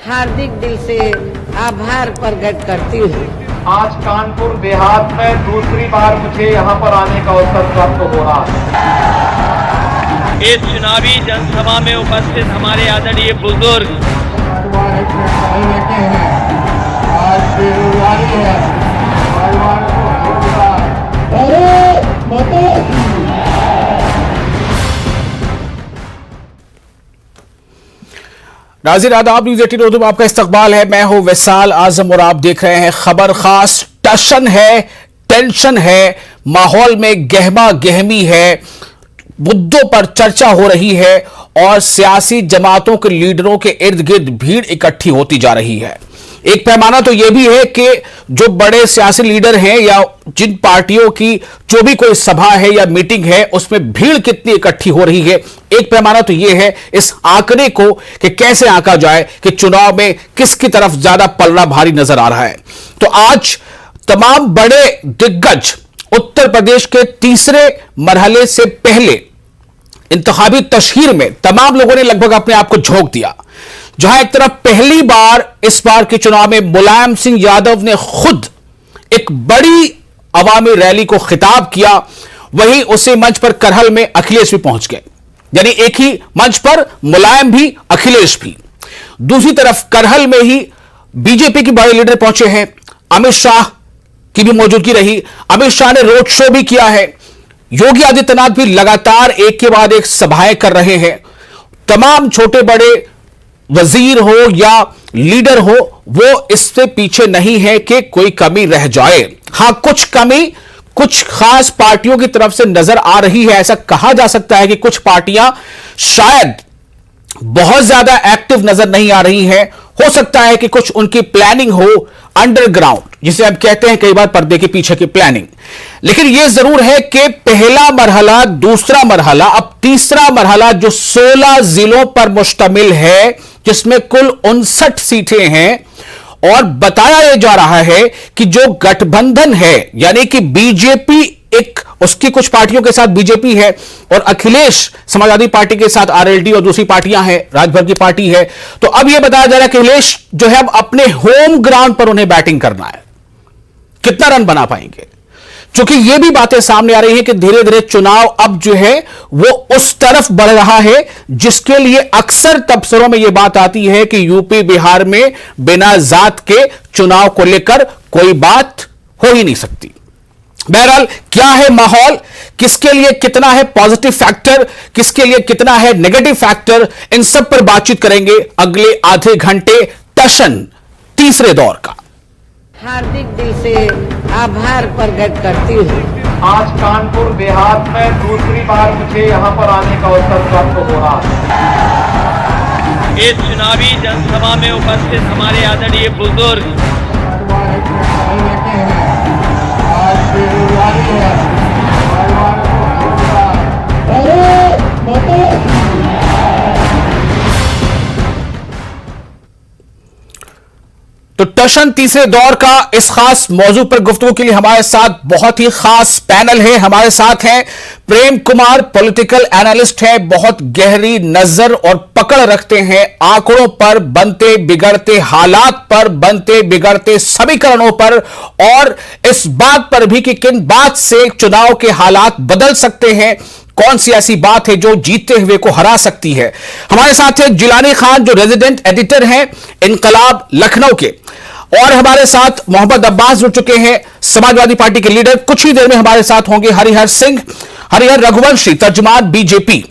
हार्दिक दिल से आभार प्रकट करती हूँ। आज कानपुर देहात में दूसरी बार मुझे यहाँ पर आने का अवसर प्राप्त हो रहा है। इस चुनावी जनसभा में उपस्थित हमारे आदरणीय बुजुर्ग नाज़रीन आदाब, न्यूज़ 18 उर्दू में आपका इस्तकबाल है। मैं हूं विशाल आजम और आप देख रहे हैं खबर खास। टशन है, टेंशन है, माहौल में गहमा गहमी है, मुद्दों पर चर्चा हो रही है और सियासी जमातों के लीडरों के इर्द गिर्द भीड़ इकट्ठी होती जा रही है। एक पैमाना तो यह भी है कि जो बड़े सियासी लीडर हैं या जिन पार्टियों की जो भी कोई सभा है या मीटिंग है उसमें भीड़ कितनी इकट्ठी हो रही है, एक पैमाना तो यह है इस आंकड़े को कि कैसे आंका जाए कि चुनाव में किसकी तरफ ज्यादा पलड़ा भारी नजर आ रहा है। तो आज तमाम बड़े दिग्गज उत्तर प्रदेश के तीसरे मरहले से पहले इंतखाबी तशहीर में तमाम लोगों ने लगभग अपने आप को झोंक दिया। जहां एक तरफ पहली बार इस बार के चुनाव में मुलायम सिंह यादव ने खुद एक बड़ी अवामी रैली को खिताब किया, वहीं उसी मंच पर करहल में अखिलेश भी पहुंच गए। यानी एक ही मंच पर मुलायम भी, अखिलेश भी। दूसरी तरफ करहल में ही बीजेपी के बड़े लीडर पहुंचे हैं। अमित शाह की भी मौजूदगी रही। अमित शाह ने रोड शो भी किया है। योगी आदित्यनाथ भी लगातार एक के बाद एक सभाएं कर रहे हैं। तमाम छोटे बड़े वजीर हो या लीडर हो, वो इससे पीछे नहीं है कि कोई कमी रह जाए। हां, कुछ कमी कुछ खास पार्टियों की तरफ से नजर आ रही है। ऐसा कहा जा सकता है कि कुछ पार्टियां शायद बहुत ज्यादा एक्टिव नजर नहीं आ रही हैं। हो सकता है कि कुछ उनकी प्लानिंग हो अंडरग्राउंड, जिसे हम कहते हैं कई बार पर्दे के पीछे की प्लानिंग। लेकिन यह जरूर है कि पहला मरहला, दूसरा मरहला, अब तीसरा मरहला जो 16 जिलों पर मुश्तमिल है, जिसमें कुल 59 सीटें हैं, और बताया यह जा रहा है कि जो गठबंधन है यानी कि बीजेपी, एक उसकी कुछ पार्टियों के साथ बीजेपी है और अखिलेश समाजवादी पार्टी के साथ आरएलडी और दूसरी पार्टियां हैं, राजभर की पार्टी है। तो अब यह बताया जा रहा है कि अखिलेश जो है अब अपने होम ग्राउंड पर उन्हें बैटिंग करना है। कितना रन बना पाएंगे, क्योंकि यह भी बातें सामने आ रही हैं कि धीरे धीरे चुनाव अब जो है वो उस तरफ बढ़ रहा है जिसके लिए अक्सर तबसरों में यह बात आती है कि यूपी बिहार में बिना जात के चुनाव को लेकर कोई बात हो ही नहीं सकती। बहरहाल क्या है माहौल, किसके लिए कितना है पॉजिटिव फैक्टर, किसके लिए कितना है नेगेटिव फैक्टर, इन सब पर बातचीत करेंगे अगले आधे घंटे टशन तीसरे दौर का। हार्दिक दिल से आभार प्रकट करती हूँ। आज कानपुर देहात में दूसरी बार मुझे यहाँ पर आने का अवसर प्राप्त हो रहा है। इस चुनावी जनसभा में उपस्थित हमारे आदरणीय बुजुर्ग तो टशन तीसरे दौर का इस खास मौजू पर गुफ्तगू के लिए हमारे साथ बहुत ही खास पैनल है। हमारे साथ हैं प्रेम कुमार, पॉलिटिकल एनालिस्ट हैं, बहुत गहरी नजर और पकड़ रखते हैं आंकड़ों पर, बनते बिगड़ते हालात पर, बनते बिगड़ते समीकरणों पर, और इस बात पर भी कि किन बात से चुनाव के हालात बदल सकते हैं, कौन सी ऐसी बात है जो जीतते हुए को हरा सकती है। हमारे साथ है जिलानी खान जो रेजिडेंट एडिटर हैं इनकलाब लखनऊ के, और हमारे साथ मोहम्मद अब्बास जुड़ चुके हैं समाजवादी पार्टी के लीडर। कुछ ही देर में हमारे साथ होंगे हरिहर सिंह, हरिहर रघुवंशी, तर्जुमान बीजेपी।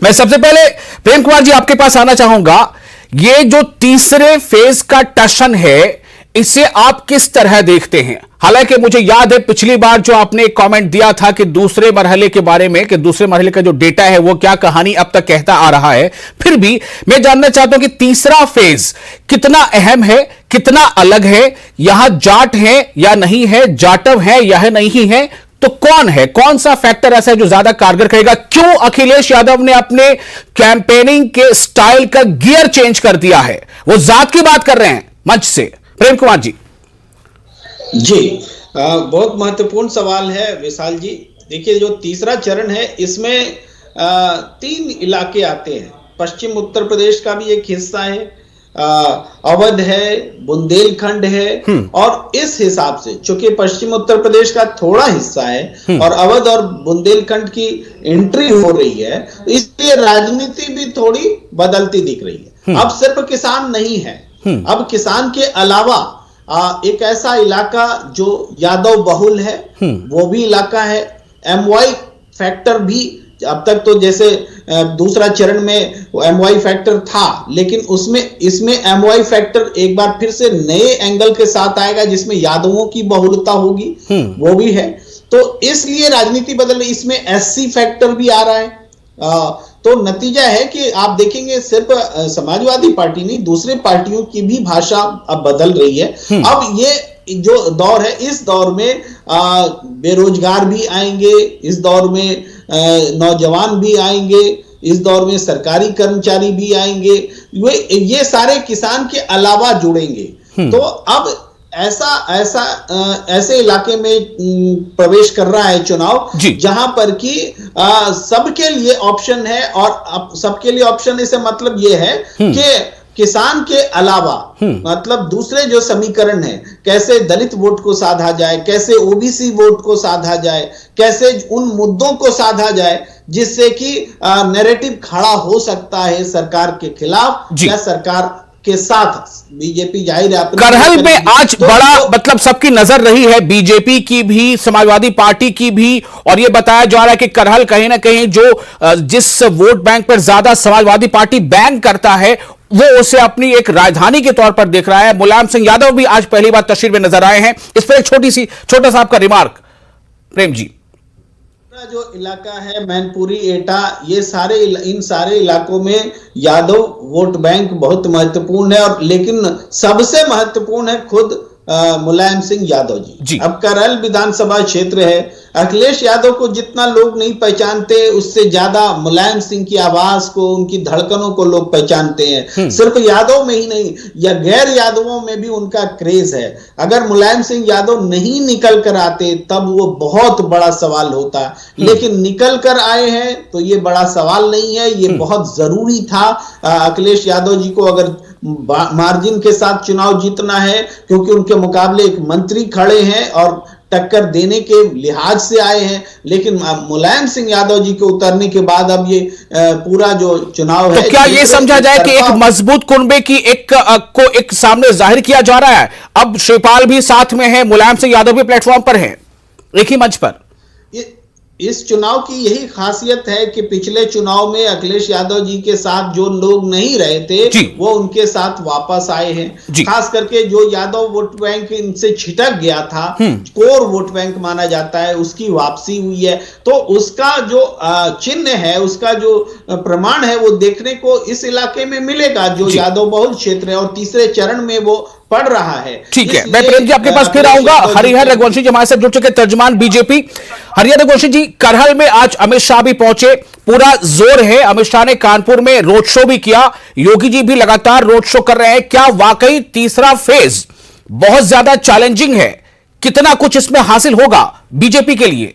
मैं सबसे पहले प्रेम कुमार जी आपके पास आना चाहूंगा। ये जो तीसरे फेज का टशन है, इसे आप किस तरह देखते हैं? हालांकि मुझे याद है पिछली बार जो आपने एक कमेंट दिया था कि दूसरे मरहले के बारे में, कि दूसरे मरहले का जो डेटा है वो क्या कहानी अब तक कहता आ रहा है। फिर भी मैं जानना चाहता हूं कि तीसरा फेज कितना अहम है, कितना अलग है, यहां जाट है या नहीं है, जाटव है या नहीं है, तो कौन है, कौन सा फैक्टर ऐसा है जो ज्यादा कारगर करेगा? क्यों अखिलेश यादव ने अपने कैंपेनिंग के स्टाइल का गियर चेंज कर दिया है? वो जात की बात कर रहे हैं मंच से। प्रेम कुमार जी। बहुत महत्वपूर्ण सवाल है विशाल जी। देखिए, जो तीसरा चरण है इसमें 3 इलाके आते हैं। पश्चिम उत्तर प्रदेश का भी एक हिस्सा है, अवध है, बुंदेलखंड है, और इस हिसाब से चूंकि पश्चिम उत्तर प्रदेश का थोड़ा हिस्सा है और अवध और बुंदेलखंड की एंट्री हो रही है, इसलिए राजनीति भी थोड़ी बदलती दिख रही है। अब सिर्फ किसान नहीं है, अब किसान के अलावा एक ऐसा इलाका जो यादव बहुल है, वो भी इलाका है। एमवाई फैक्टर भी अब तक तो जैसे दूसरा चरण में एमवाई फैक्टर था, लेकिन इसमें एमवाई फैक्टर एक बार फिर से नए एंगल के साथ आएगा जिसमें यादवों की बहुलता होगी, वो भी है। तो इसलिए राजनीति बदल रही, इसमें एससी फैक्टर भी आ रहा है। तो नतीजा है कि आप देखेंगे सिर्फ समाजवादी पार्टी नहीं, दूसरे पार्टियों की भी भाषा अब बदल रही है। अब ये जो दौर है, इस दौर में बेरोजगार भी आएंगे, इस दौर में नौजवान भी आएंगे, इस दौर में सरकारी कर्मचारी भी आएंगे, ये सारे किसान के अलावा जुड़ेंगे। तो अब ऐसे इलाके में प्रवेश कर रहा है चुनाव जहां पर कि सबके लिए ऑप्शन है, और सबके लिए ऑप्शन से मतलब ये है कि किसान के अलावा मतलब दूसरे जो समीकरण है, कैसे दलित वोट को साधा जाए, कैसे ओबीसी वोट को साधा जाए, कैसे उन मुद्दों को साधा जाए जिससे कि नैरेटिव खड़ा हो सकता है सरकार के खिलाफ या सरकार के साथ। बीजेपी जाहिर है करहल में आज बड़ा मतलब सबकी नजर रही है, बीजेपी की भी, समाजवादी पार्टी की भी, और यह बताया जा रहा है कि करहल कहीं ना कहीं जो जिस वोट बैंक पर ज्यादा समाजवादी पार्टी बैंक करता है वो उसे अपनी एक राजधानी के तौर पर देख रहा है। मुलायम सिंह यादव भी आज पहली बार तस्वीर में नजर आए हैं। इस पर एक छोटा सा आपका रिमार्क प्रेम जी। जो इलाका है मैनपुरी, एटा, ये इन सारे इलाकों में यादव वोट बैंक बहुत महत्वपूर्ण है, और लेकिन सबसे महत्वपूर्ण है खुद मुलायम सिंह यादव जी। अब करहल विधानसभा क्षेत्र है, अखिलेश यादव को जितना लोग नहीं पहचानते उससे ज्यादा मुलायम सिंह की आवाज को, उनकी धड़कनों को लोग पहचानते हैं। सिर्फ यादव में ही नहीं, या गैर यादवों में भी उनका क्रेज है। अगर मुलायम सिंह यादव नहीं निकल कर आते तब वो बहुत बड़ा सवाल होता, लेकिन निकल कर आए हैं तो ये बड़ा सवाल नहीं है, ये बहुत जरूरी था। अखिलेश यादव जी को अगर मार्जिन के साथ चुनाव जीतना है, क्योंकि उनके मुकाबले एक मंत्री खड़े हैं और टक्कर देने के लिहाज से आए हैं, लेकिन मुलायम सिंह यादव जी के उतरने के बाद अब ये पूरा जो चुनाव है, तो क्या ये समझा जाए कि एक मजबूत कुनबे की एक सामने जाहिर किया जा रहा है? अब शिवपाल भी साथ में है, मुलायम सिंह यादव भी प्लेटफॉर्म पर है, एक ही मंच पर। इस चुनाव की यही खासियत है कि पिछले चुनाव में अखिलेश यादव जी के साथ जो लोग नहीं रहे थे वो उनके साथ वापस आए हैं। खास करके जो यादव वोट बैंक इनसे छिटक गया था, कोर वोट बैंक माना जाता है, उसकी वापसी हुई है। तो उसका जो चिन्ह है, उसका जो प्रमाण है, वो देखने को इस इलाके में मिलेगा जो यादव बहुल क्षेत्र है, और तीसरे चरण में वो पड़ रहा है। ठीक है, मैं प्रेम जी आपके पास फिर आऊंगा। हरिहर रघुवंशी जी हमारे साथ जुड़ चुके, तर्जमान बीजेपी। हरिहर रघुवंशी जी, करहल में आज अमित शाह भी पहुंचे, पूरा जोर है। अमित शाह ने कानपुर में रोड शो भी किया, योगी जी भी लगातार रोड शो कर रहे हैं। क्या वाकई तीसरा फेज बहुत ज्यादा चैलेंजिंग है? कितना कुछ इसमें हासिल होगा बीजेपी के लिए?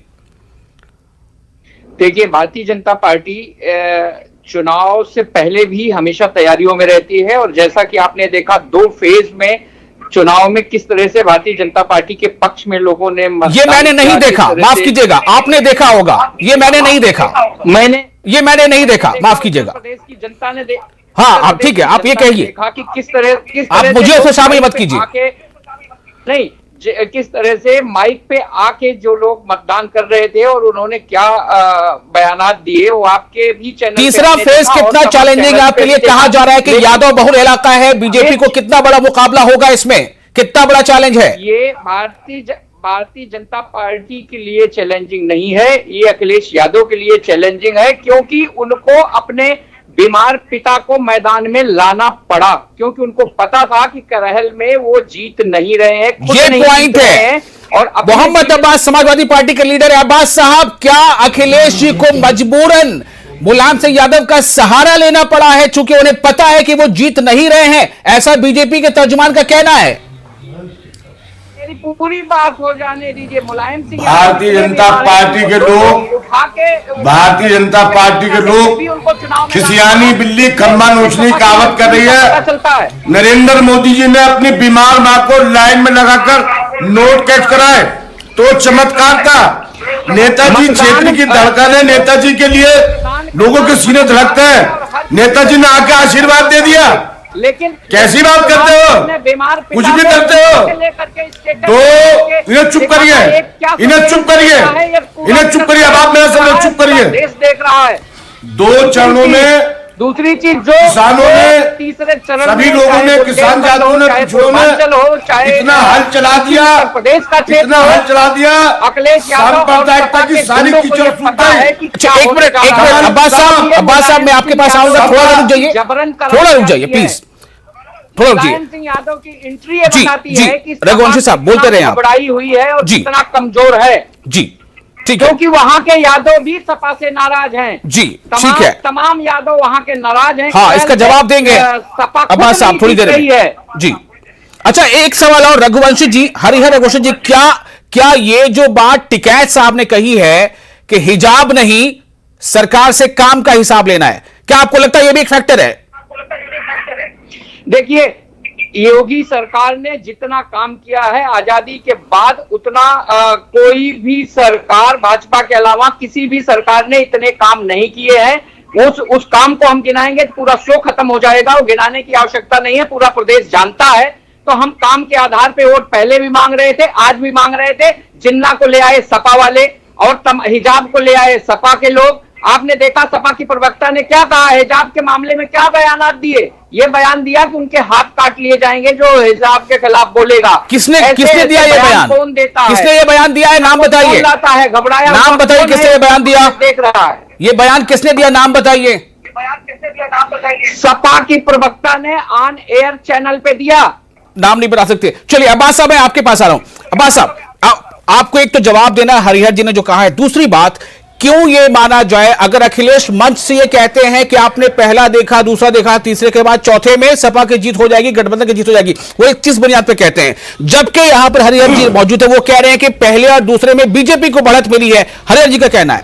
देखिए, भारतीय जनता पार्टी चुनाव से पहले भी हमेशा तैयारियों में रहती है, और जैसा कि आपने देखा 2 फेज में चुनाव में किस तरह से भारतीय जनता पार्टी के पक्ष में लोगों ने ये मैंने नहीं देखा, माफ कीजिएगा, आपने देखा होगा, ये मैंने नहीं देखा, ये मैंने नहीं देखा, माफ कीजिएगा। प्रदेश की जनता ने हाँ, आप ठीक है, आप ये कहिए कि किस तरह आप मुझे उसमें शामिल मत कीजिए। नहीं, किस तरह से माइक पे आके जो लोग मतदान कर रहे थे और उन्होंने क्या बयानात दिए, वो आपके भी चैनल। तीसरा फेज कितना चैलेंजिंग आपके लिए? कहा जा रहा है कि यादव बहुल इलाका है, बीजेपी को कितना बड़ा मुकाबला होगा इसमें, कितना बड़ा चैलेंज है ये? भारतीय जनता पार्टी के लिए चैलेंजिंग नहीं है, ये अखिलेश यादव के लिए चैलेंजिंग है, क्योंकि उनको अपने बीमार पिता को मैदान में लाना पड़ा, क्योंकि उनको पता था कि करहल में वो जीत नहीं रहे हैं, ये पॉइंट है। और मोहम्मद अब्बास समाजवादी पार्टी के लीडर है। अब्बास साहब, क्या अखिलेश जी को मजबूरन मुलायम सिंह यादव का सहारा लेना पड़ा है, चूंकि उन्हें पता है कि वो जीत नहीं रहे हैं? ऐसा बीजेपी के तर्जुमान का कहना है। मेरी पूरी बात हो जाने दीजिए। मुलायम सिंह भारतीय जनता पार्टी के लोग उठा के भारतीय जनता पार्टी के लोग खिसियानी बिल्ली खम्बा नोचने की कहावत कर रही है। चलता है। नरेंद्र मोदी जी ने अपनी बीमार मां को लाइन में लगाकर नोट कैच कराए तो चमत्कार था। नेताजी क्षेत्र की धड़कन है, नेताजी के लिए लोगों के सीने धड़कते हैं। नेताजी ने आके आशीर्वाद दे दिया। लेकिन कैसी बात करते हो, बीमार कुछ भी करते हो तो इन्हें चुप करिए, इन्हें चुप करिए, इन्हें चुप करिए। अब आप मेरा सब चुप करिए। देश देख रहा है। 2 चरणों में दूसरी चीज जो किसानों ने, तीसरे चरण सभी लोगों ने, किसान जातियों ने, पिछड़ों ने इतना हल चला दिया, प्रदेश का इतना हल चला दिया। अखिलेश यादव सांप्रदायिकता की सारी कीचड़ सूख गई। अच्छा, एक मिनट अब्बास साहब मैं आपके पास आऊंगा, थोड़ा रुक जाइए, थोड़ा रुक जाइए प्लीज, थोड़ा रुक जाइए। सिंह यादव की एंट्री बताती है कि रघुवंशी साहब बोलते रहे आप। बड़ाई हुई है और कितना कमजोर है जी, ठीक है, क्योंकि वहां के यादव भी सपा से नाराज हैं। जी ठीक है, तमाम यादव वहां के नाराज हैं। हाँ इसका जवाब देंगे सपा अब्बास साहब थोड़ी देर में जी। अच्छा एक सवाल और रघुवंशी जी, हरिहर रघुवंशी जी, क्या ये जो बात टिकैत साहब ने कही है कि हिजाब नहीं सरकार से काम का हिसाब लेना है, क्या आपको लगता है ये भी एक फैक्टर है? देखिए योगी सरकार ने जितना काम किया है आजादी के बाद उतना कोई भी सरकार भाजपा के अलावा किसी भी सरकार ने इतने काम नहीं किए हैं। उस काम को हम गिनाएंगे तो पूरा शो खत्म हो जाएगा। वो गिनाने की आवश्यकता नहीं है, पूरा प्रदेश जानता है। तो हम काम के आधार पे वोट पहले भी मांग रहे थे, आज भी मांग रहे थे। जिन्ना को ले आए सपा वाले और हिजाब को ले आए सपा के लोग। आपने देखा सपा की प्रवक्ता ने क्या कहा, हिजाब के मामले में क्या बयानात दिए। ये बयान दिया कि उनके हाथ काट लिए जाएंगे जो हिजाब के खिलाफ बोलेगा। किसने दिया ये बयान? कौन देता है? किसने ये बयान दिया है? नाम बताइए। है घबराया नाम बताइए किसने ये बयान दिया? देख रहा है ये बयान किसने दिया, नाम बताइए। सपा की प्रवक्ता ने ऑन एयर चैनल पे दिया। नाम नहीं बता सकते। चलिए अब्बास साहब मैं आपके पास आ रहा हूं। अब्बास साहब आपको एक तो जवाब देना है हरिहर जी ने जो कहा है। दूसरी बात, क्यों ये माना जाए अगर अखिलेश मंच से ये कहते हैं कि आपने पहला देखा, दूसरा देखा, तीसरे के बाद चौथे में सपा की जीत हो जाएगी, गठबंधन की जीत हो जाएगी, वो एक किस बुनियाद पे कहते हैं? जबकि यहां पर हरिहर जी मौजूद है, वो कह रहे हैं कि पहले और दूसरे में बीजेपी को बढ़त मिली है। हरिहर जी का कहना है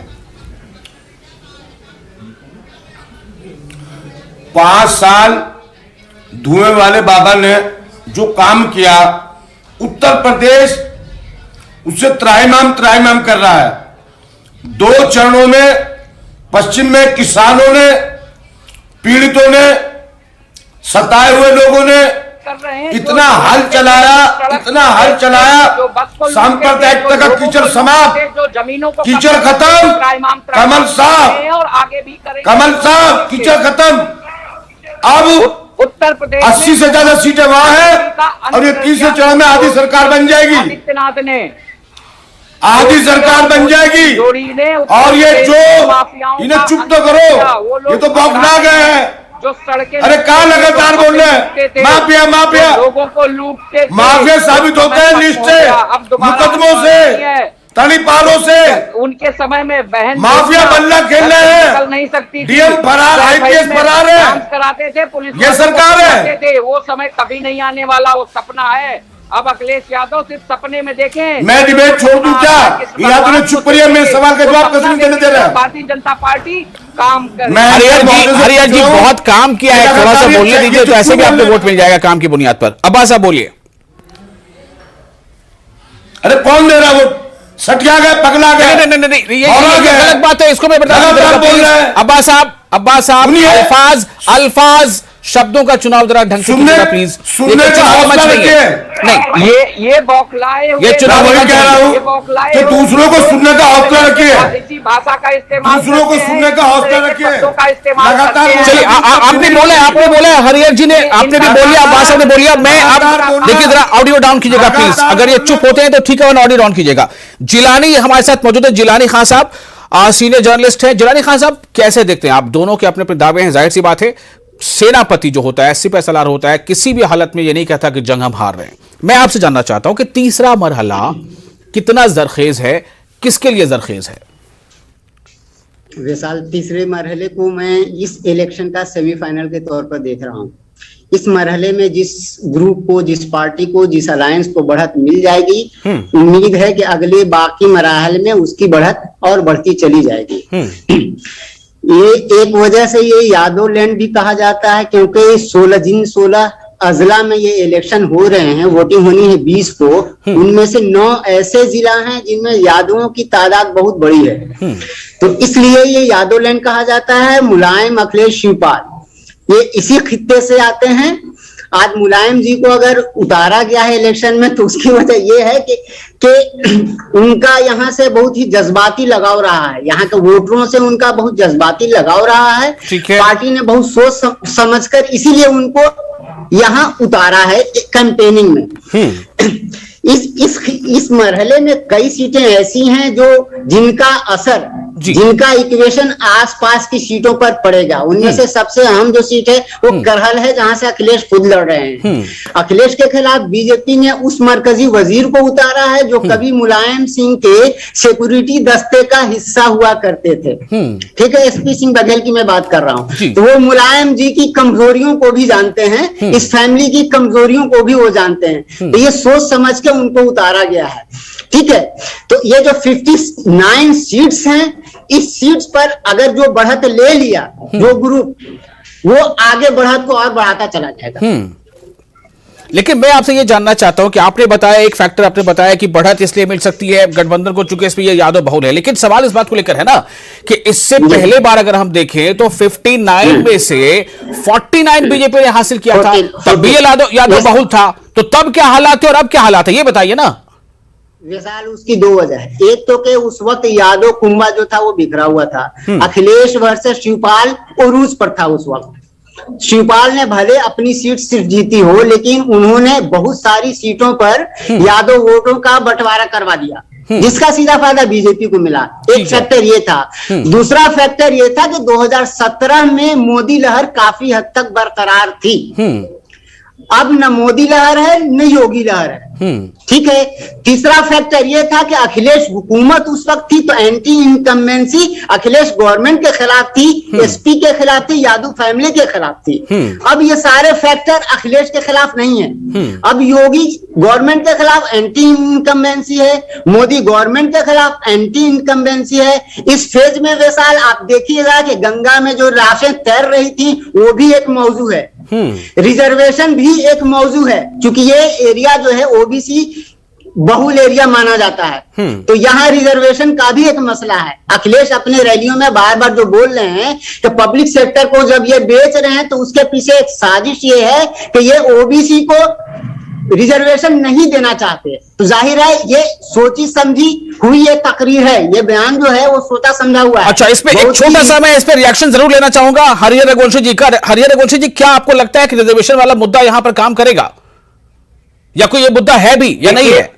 5 साल धुएं वाले बाबा ने जो काम किया, उत्तर प्रदेश उससे त्राहिमाम कर रहा है। 2 चरणों में पश्चिम में किसानों ने, पीड़ितों ने, सताए हुए लोगों ने इतना हल चलाया, सांप्रदायिकता का कीचड़ समाप्त, कीचड़ खत्म, कमल साहब कीचड़ खत्म। अब उत्तर प्रदेश 80 से ज्यादा सीटें वहां है और ये तीसरे चरण में आधी सरकार बन जाएगी। आदित्यनाथ ने आधी सरकार बन जाएगी। और ये जो इन्हें चुप तो करो, ये तो बौखला गए हैं। जो सड़कें, अरे कहाँ लगातार बोल रहे हैं माफिया लोगों को लूटते, माफिया साबित होते हैं लिस्ट से, मुकदमों से, तड़ीपारों से। उनके समय में बहन माफिया बल्ला खेल रहे हैं, चल नहीं सकती, डीएम फरार, आईपीएस फरार है, कराते थे पुलिस, ये सरकार है। वो समय कभी नहीं आने वाला, वो सपना है। अब अखिलेश यादव सिर्फ सपने में देखें। मैं डिबेट छोड़ दूं क्या? या तो चुप करिए, मेरे सवाल का जवाब कैसे नहीं दे रहा? भारतीय जनता पार्टी काम कर, हरिहर जी बहुत काम किया है, थोड़ा सा बोलने दीजिए, तो ऐसे भी आपको वोट मिल जाएगा काम की बुनियाद पर। अब्बास साहब बोलिए। अरे कौन दे रहा वोट? सटिया गए, पगला गए, नहीं ये गलत बात है, इसको मैं बता दूं। अब्बास साहब अल्फाज शब्दों का चुनाव जरा ढंग से कीजिएगा प्लीज। सुनने का हौसला रखिए। नहीं ये बौखलाए हुए, ये चुनाव वही कह रहा हूँ कि दूसरों को सुनने का हौसला रखिए, इसी भाषा का इस्तेमाल, दूसरों को सुनने का हौसला रखिए। लगातार चलिए आपने बोला हरिहर जी ने, आपने भी बोलिए, अब्बास साहब ने बोलिए। मैं आप देखिए जरा ऑडियो डाउन कीजिएगा प्लीज, अगर ये चुप होते हैं तो ठीक है, ऑडियो डाउन कीजिएगा। जिलानी हमारे साथ मौजूद है, जिलानी खान साहब सीनियर जर्नलिस्ट हैं। जिलानी खान साहब कैसे देखते हैं आप? दोनों के अपने अपने दावे हैं, जाहिर सी बात है सेनापति जो होता है, सिपह सलार होता है, किसी भी हालत में ये नहीं कहता कि जंग हम हार रहे हैं। मैं आपसे जानना चाहता हूं कि तीसरा मरहला कितना जरखेज है, किसके लिए जरखेज है? विशाल, तीसरे मरहले को मैं इस इलेक्शन का सेमीफाइनल के तौर पर देख रहा हूं। इस मरहले में जिस ग्रुप को, जिस पार्टी को, जिस अलायंस को बढ़त मिल जाएगी, उम्मीद है कि अगले बाकी मराहल में उसकी बढ़त और बढ़ती चली जाएगी। ये एक वजह से ये यादव लैंड भी कहा जाता है, क्योंकि 16 अजला में ये इलेक्शन हो रहे हैं, वोटिंग होनी है 20 को, उनमें से 9 ऐसे जिला हैं जिनमें यादवों की तादाद बहुत बड़ी है, तो इसलिए ये यादव लैंड कहा जाता है। मुलायम, अखिलेश, शिवपाल ये इसी खित्ते से आते हैं। आज मुलायम जी को अगर उतारा गया है इलेक्शन में, तो उसकी वजह ये है कि उनका यहाँ से बहुत ही जज्बाती लगाव रहा है, यहाँ के वोटरों से उनका बहुत जज्बाती लगाव रहा है। पार्टी ने बहुत सोच समझकर इसीलिए उनको यहाँ उतारा है कैंपेनिंग में। इस मरहले में कई सीटें ऐसी हैं जो जिनका असर, जिनका इक्वेशन आसपास की सीटों पर पड़ेगा। उनमें से सबसे अहम जो सीट है वो करहल है, जहां से अखिलेश खुद लड़ रहे हैं। अखिलेश के खिलाफ बीजेपी ने उस मरकजी वजीर को उतारा है जो कभी मुलायम सिंह के सिक्योरिटी दस्ते का हिस्सा हुआ करते थे। ठीक है, एसपी सिंह बघेल की मैं बात कर रहा हूँ। तो वो मुलायम जी की कमजोरियों को भी जानते हैं, इस फैमिली की कमजोरियों को भी वो जानते हैं, तो ये सोच समझ के उनको उतारा गया है। ठीक है, तो ये जो 59 सीट्स हैं, इस सीट्स पर अगर जो बढ़त ले लिया जो ग्रुप, वो आगे बढ़त को और बढ़ाता चला जाएगा। लेकिन मैं आपसे ये जानना चाहता हूं कि आपने बताया, एक फैक्टर आपने बताया कि बढ़त इसलिए मिल सकती है गठबंधन को, चूंकि इसमें ये यादव बहुल है, लेकिन सवाल इस बात को लेकर है ना कि इससे पहले बार अगर हम देखें तो 59 में से 49 बीजेपी ने हासिल किया था, तब भी ये यादव बहुल था, तो तब क्या हालात थे और अब क्या हालात है, ये बताइए ना। विशाल, उसकी 2 वजह है। एक तो कि उस वक्त यादव कुंभा जो था वो बिखरा हुआ था, अखिलेश वर्सेस शिवपाल उरूज पर था उस वक्त। शिवपाल ने भले अपनी सीट सिर्फ जीती हो, लेकिन उन्होंने बहुत सारी सीटों पर यादव वोटों का बंटवारा करवा दिया, जिसका सीधा फायदा बीजेपी को मिला। एक फैक्टर ये था। दूसरा फैक्टर ये था कि 2017 में मोदी लहर काफी हद तक बरकरार थी। अब न मोदी लहर है न योगी लहर है। ठीक है। तीसरा फैक्टर यह था कि अखिलेश हुकूमत उस वक्त थी तो एंटी इनकम्बेंसी अखिलेश गवर्नमेंट के खिलाफ थी, एसपी के खिलाफ थी, यादव फैमिली के खिलाफ थी। अब ये सारे फैक्टर अखिलेश के खिलाफ नहीं है। अब योगी गवर्नमेंट के खिलाफ एंटी इनकम्बेंसी है, मोदी गवर्नमेंट के खिलाफ एंटी इनकम्बेंसी है। इस फेज में विशाल आप देखिएगा कि गंगा में जो लाशें तैर रही थी वो भी एक मौजू है, रिजर्वेशन भी एक मौजू है, क्योंकि ये एरिया जो है ओबीसी बहुल एरिया माना जाता है। तो यहाँ रिजर्वेशन का भी एक मसला है। अखिलेश अपने रैलियों में बार बार जो बोल रहे हैं कि पब्लिक सेक्टर को जब ये बेच रहे हैं तो उसके पीछे एक साजिश ये है कि ये ओबीसी को रिजर्वेशन नहीं देना चाहते। तो जाहिर है ये सोची समझी हुई ये तकरीर है, ये बयान जो है वो सोचा समझा हुआ है। अच्छा, इसमें एक छोटा सा मैं इस पे रिएक्शन जरूर लेना चाहूंगा हरिहर रघुवंशी जी का। हरिहर रघुवंशी जी, क्या आपको लगता है कि रिजर्वेशन वाला मुद्दा यहां पर काम करेगा, या कोई ये मुद्दा है भी या नहीं है?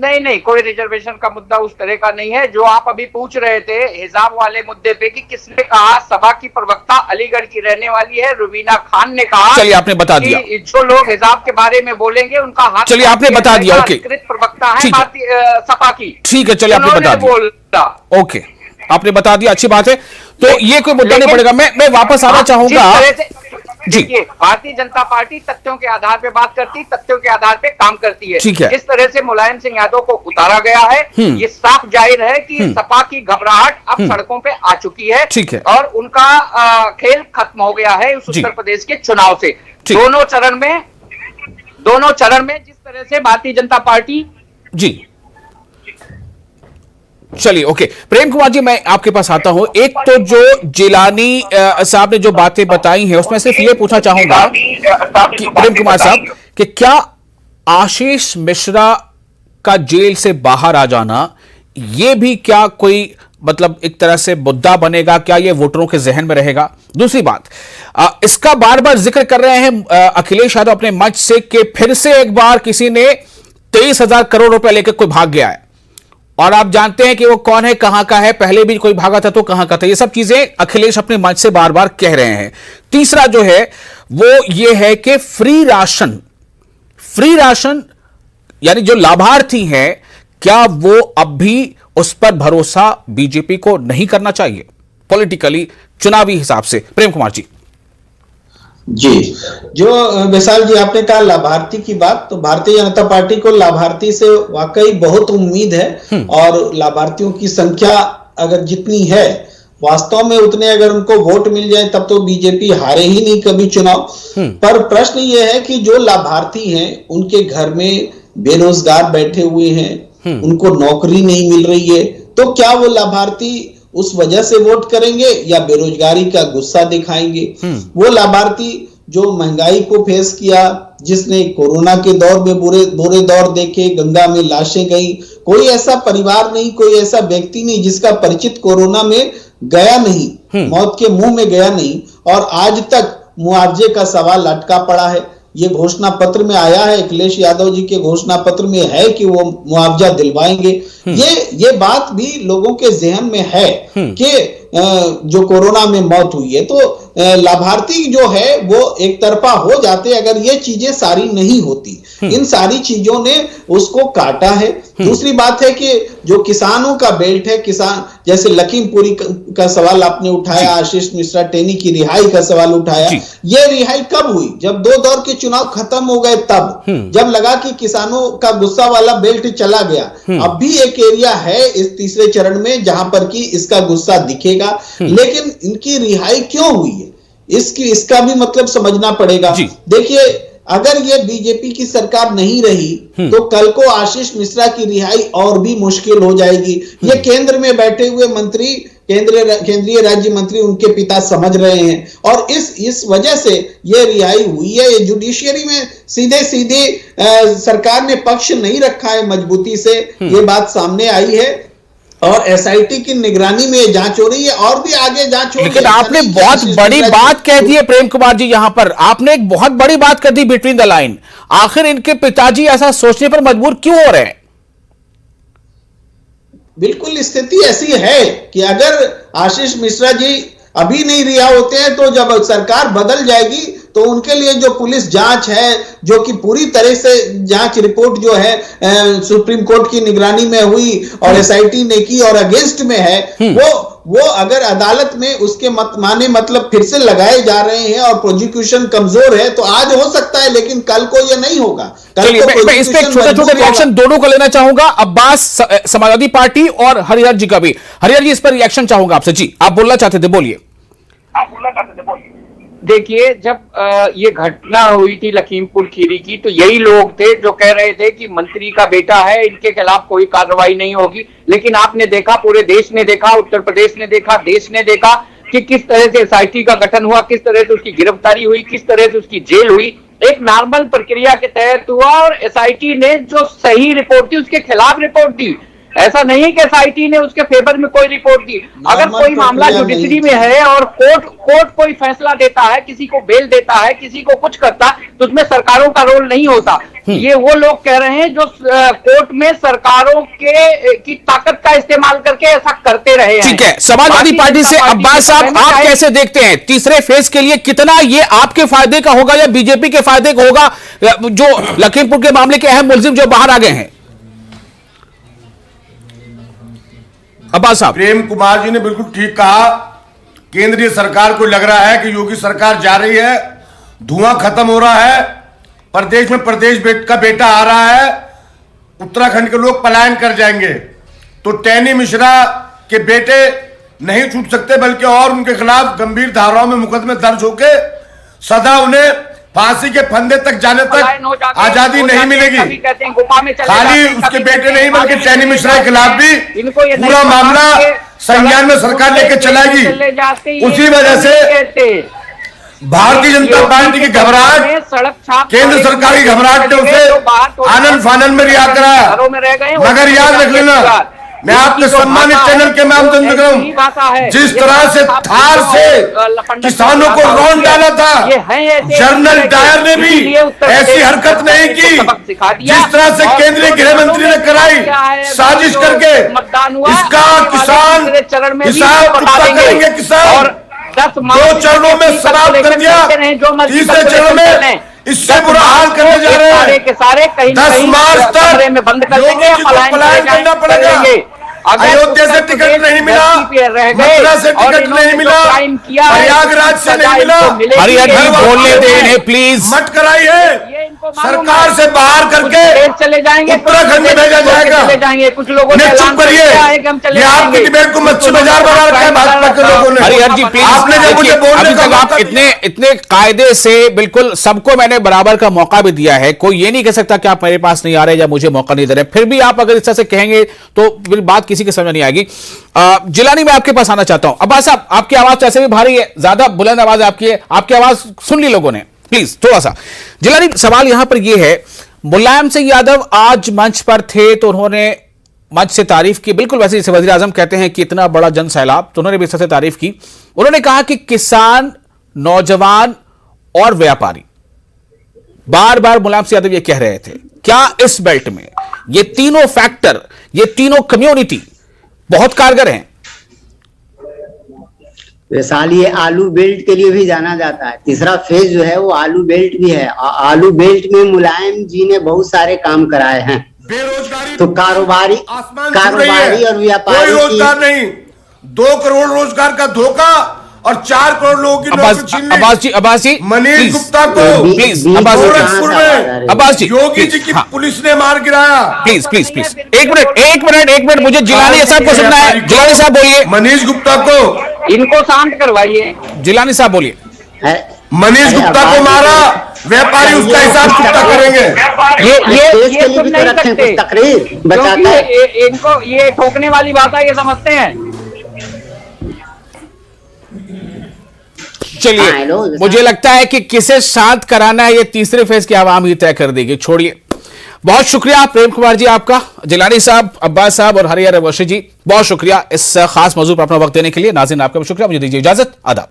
नहीं, कोई रिजर्वेशन का मुद्दा उस तरह का नहीं है। जो आप अभी पूछ रहे थे हिजाब वाले मुद्दे पे कि किसने कहा, सभा की प्रवक्ता अलीगढ़ की रहने वाली है रुबीना खान ने कहा। चलिए, आपने बता दिया। जो लोग हिजाब के बारे में बोलेंगे उनका हाथ, चलिए आपने बता दिया। ओके, प्रवक्ता है सपा की। ठीक है, चलिए आपने बता दिया। ओके, आपने बता दिया, अच्छी बात है। तो ये कोई मुद्दा नहीं पड़ेगा। मैं वापस आना चाहूंगा। देखिए, भारतीय जनता पार्टी तथ्यों के आधार पे बात करती, तथ्यों के आधार पे काम करती है। ठीक है। जिस तरह से मुलायम सिंह यादव को उतारा गया है, ये साफ जाहिर है कि सपा की घबराहट अब सड़कों पे आ चुकी है। ठीक है। और उनका खेल खत्म हो गया है उस उत्तर प्रदेश के चुनाव से। दोनों चरण में जिस तरह से भारतीय जनता पार्टी। जी, चलिए, ओके। प्रेम कुमार जी, मैं आपके पास आता हूं। एक तो जो जिलानी साहब ने जो बातें बताई हैं उसमें सिर्फ ये पूछना चाहूंगा कि प्रेम कुमार साहब कि क्या आशीष मिश्रा का जेल से बाहर आ जाना ये भी क्या कोई मतलब एक तरह से मुद्दा बनेगा, क्या ये वोटरों के जहन में रहेगा? दूसरी बात, इसका बार बार जिक्र कर रहे हैं अखिलेश यादव अपने मंच से कि फिर से एक बार किसी ने 23,000 करोड़ रुपए लेकर कोई भाग गया है, और आप जानते हैं कि वो कौन है, कहां का है, पहले भी कोई भागा था तो कहां का था। ये सब चीजें अखिलेश अपने मंच से बार बार कह रहे हैं। तीसरा जो है वो ये है कि फ्री राशन यानी जो लाभार्थी हैं, क्या वो अब भी उस पर भरोसा बीजेपी को नहीं करना चाहिए पॉलिटिकली, चुनावी हिसाब से? प्रेम कुमार जी। जी, जो विशाल जी आपने कहा लाभार्थी की बात, तो भारतीय जनता पार्टी को लाभार्थी से वाकई बहुत उम्मीद है और लाभार्थियों की संख्या अगर जितनी है वास्तव में उतने अगर उनको वोट मिल जाए तब तो बीजेपी हारे ही नहीं कभी चुनाव। पर प्रश्न ये है कि जो लाभार्थी हैं उनके घर में बेरोजगार बैठे हुए हैं, उनको नौकरी नहीं मिल रही है, तो क्या वो लाभार्थी उस वजह से वोट करेंगे या बेरोजगारी का गुस्सा दिखाएंगे? वो लाभार्थी जो महंगाई को फेस किया, जिसने कोरोना के दौर में बुरे दौर देखे, गंगा में लाशें गई, कोई ऐसा परिवार नहीं, कोई ऐसा व्यक्ति नहीं जिसका परिचित कोरोना में गया नहीं, मौत के मुंह में गया नहीं और आज तक मुआवजे का सवाल लटका पड़ा है। ये घोषणा पत्र में आया है, अखिलेश यादव जी के घोषणा पत्र में है कि वो मुआवजा दिलवाएंगे। ये बात भी लोगों के जहन में है कि जो कोरोना में मौत हुई है तो लाभार्थी जो है वो एक तरफा हो जाते अगर ये चीजें सारी नहीं होती। इन सारी चीजों ने उसको काटा है। दूसरी बात है कि जो किसानों का बेल्ट है, किसान जैसे लखीमपुरी का सवाल आपने उठाया, आशीष मिश्रा टेनी की रिहाई का सवाल उठाया, ये रिहाई कब हुई? जब 2 दौर के चुनाव खत्म हो गए तब, जब लगा कि किसानों का गुस्सा वाला बेल्ट चला गया। अब भी एक एरिया है इस तीसरे चरण में जहां पर कि इसका गुस्सा दिखेगा, लेकिन इनकी रिहाई क्यों हुई है इसका भी मतलब समझना पड़ेगा। देखिए, अगर ये बीजेपी की सरकार नहीं रही तो कल को आशीष मिश्रा की रिहाई और भी मुश्किल हो जाएगी। ये केंद्र में बैठे हुए मंत्री, केंद्रीय राज्य मंत्री उनके पिता समझ रहे हैं और इस वजह से ये रिहाई हुई है। ये जुडिशियरी में सीधे सरकार ने पक्ष नहीं रखा है मजबूती से, ये बात सामने आई है और एसआईटी की निगरानी में ये जांच हो रही है और भी आगे जांच हो रही है। लेकिन आपने बहुत बड़ी बात कह दी है प्रेम कुमार जी, यहां पर आपने एक बहुत बड़ी बात कर दी बिटवीन द लाइन। आखिर इनके पिताजी ऐसा सोचने पर मजबूर क्यों हो रहे हैं? बिल्कुल स्थिति ऐसी है कि अगर आशीष मिश्रा जी अभी नहीं रिहा होते हैं तो जब सरकार बदल जाएगी तो उनके लिए जो पुलिस जांच है, जो कि पूरी तरह से जांच रिपोर्ट जो है सुप्रीम कोर्ट की निगरानी में हुई और एसआईटी ने की और अगेंस्ट में है, वो अगर अदालत में उसके मतलब फिर से लगाए जा रहे हैं और प्रोसिक्यूशन कमजोर है तो आज हो सकता है, लेकिन कल को ये नहीं होगा। मैं इस पे छोटे रिएक्शन दोनों का लेना चाहूंगा, अब्बास समाजवादी पार्टी और हरिहर जी का भी। हरिहर जी, इस पर रिएक्शन चाहूंगा आपसे। जी, आप बोलना चाहते थे, बोलिए। देखिए, जब ये घटना हुई थी लखीमपुर खीरी की तो यही लोग थे जो कह रहे थे कि मंत्री का बेटा है, इनके खिलाफ कोई कार्रवाई नहीं होगी। लेकिन आपने देखा, पूरे देश ने देखा, उत्तर प्रदेश ने देखा, देश ने देखा कि किस तरह से एसआईटी का गठन हुआ, किस तरह से उसकी गिरफ्तारी हुई, किस तरह से उसकी जेल हुई। एक नॉर्मल प्रक्रिया के तहत हुआ और एसआईटी ने जो सही रिपोर्ट दी उसके खिलाफ रिपोर्ट दी। ऐसा नहीं है कि एसआईटी ने उसके फेवर में कोई रिपोर्ट दी। अगर कोई मामला जुडिशरी में है और कोर्ट कोई फैसला देता है, किसी को बेल देता है, किसी को कुछ करता है, तो उसमें सरकारों का रोल नहीं होता। ये वो लोग कह रहे हैं जो कोर्ट में सरकारों की ताकत का इस्तेमाल करके ऐसा करते रहे हैं। ठीक है, समाजवादी पार्टी से अब्बास साहब, आप कैसे देखते हैं तीसरे फेज के लिए कितना ये आपके फायदे का होगा या बीजेपी के फायदे का होगा, जो लखीमपुर के मामले के अहम मुलजिम जो बाहर आ गए हैं? अब्बास साहब। प्रेम कुमार जी ने बिल्कुल ठीक कहा। केंद्रीय सरकार को लग रहा है कि योगी सरकार जा रही है, धुआं खत्म हो रहा है, प्रदेश में प्रदेश का बेटा आ रहा है, उत्तराखंड के लोग पलायन कर जाएंगे, तो टेनी मिश्रा के बेटे नहीं छूट सकते, बल्कि और उनके खिलाफ गंभीर धाराओं में मुकदमे दर्ज होके सदा उन्हें फांसी के फंदे तक जाने तक आजादी नहीं मिलेगी। खाली उसके बेटे नहीं बल्कि टेनी मिश्रा के खिलाफ भी पूरा मामला संज्ञान में सरकार लेकर चलाएगी। उसी वजह से भारतीय जनता पार्टी की घबराहट, केंद्र सरकार की घबराहट ने उसे आनंद फानंद में रिहा कराया। मगर याद रख लेना, मैं आपके सम्मानित चैनल के माध्यम से जिस तरह से थार से किसानों को रौंद डाला था, जनरल डायर ने भी ऐसी हरकत नहीं की। जिस तरह से केंद्रीय गृह मंत्री ने कराई साजिश करके, इसका किसान हिसाब चुकता करेंगे। किसान 2 चरणों में समाप्त कर दिया, तीसरे चरण में इससे बुरा हाल करने जा रहे हैं। 10 मार्च तक बंद कर पलायन करना पड़ेगा। अयोध्या से टिकट नहीं मिला, मथुरा से टिकट नहीं मिला, प्रयागराज से नहीं मिला। हरिहर जी बोलने दें इन्हें प्लीज। मत कराइए, सरकार से बाहर करके चले जाएंगे, उत्तराखंड में भेजा जाएगा। चले जाएंगे। कुछ लोगों ने चुप करिए, ये आपकी डिबेट को मच्छी बाजार बना रखा है भाजपा के लोगों ने। हरिहर जी प्लीज, आपने जब मुझे बोलने का आप इतने कायदे से बिल्कुल सबको मैंने बराबर का मौका भी दिया है, कोई ये नहीं कह सकता कि आप मेरे पास नहीं आ रहे या मुझे मौका नहीं दे रहे, फिर भी आप अगर इस तरह से कहेंगे तो फिर बात किसी के समझ नहीं आएगी। जिलानी मैं आपके पास आना चाहता हूं। अब्बास साहब, आपकी आवाज वैसे भी भारी है, ज्यादा बुलंद आवाज आपकी है, आपकी आवाज सुन ली लोगों ने, प्लीज थोड़ा सा। जिलानी, सवाल यहां पर यह है, मुलायम सिंह यादव आज मंच पर थे तो उन्होंने मंच से तारीफ की, बिल्कुल वैसे जैसे वजीर आजम कहते हैं कि इतना बड़ा जन सैलाब, तो उन्होंने भी इससे तारीफ की। उन्होंने कहा कि किसान, नौजवान और व्यापारी, बार बार मुलायम सिंह यादव ये कह रहे थे, क्या इस बेल्ट में ये तीनों फैक्टर, ये तीनों कम्युनिटी बहुत कारगर हैं? वैशाली ये आलू बेल्ट के लिए भी जाना जाता है। तीसरा फेज जो है वो आलू बेल्ट भी है। आलू बेल्ट में मुलायम जी ने बहुत सारे काम कराए हैं। बेरोजगारी तो कारोबारी और व्यापारी, कोई रोजगार नहीं, 2 करोड़ रोजगार का धोखा और 4 करोड़ लोगों की नौकरी छीनने। अब्बास जी मनीष गुप्ता को प्लीज, गोरखपुर में अब्बास जी योगी जी की पुलिस ने मार गिराया। प्लीज प्लीज प्लीज, एक मिनट, मुझे जिलानी साहब को सुनना है। जिलानी साहब बोलिए। मनीष गुप्ता को, इनको शांत करवाइए। जिलानी साहब बोलिए। मनीष गुप्ता को मारा, व्यापारी उसका हिसाब चुकता करेंगे। ये सुन नहीं सकते, तकरीर बताता है। इनको ये ठोकने वाली बात है, ये समझते हैं। चलिए, मुझे लगता है कि किसे शांत कराना है ये तीसरे फेज की आवाम ही तय कर देगी। छोड़िए, बहुत शुक्रिया प्रेम कुमार जी आपका, जिलानी साहब, अब्बास साहब और हरिहर वशी जी, बहुत शुक्रिया इस खास मौजूद पर अपना वक्त देने के लिए। नाज़रीन आपका भी शुक्रिया, मुझे दीजिए इजाजत, आदाब।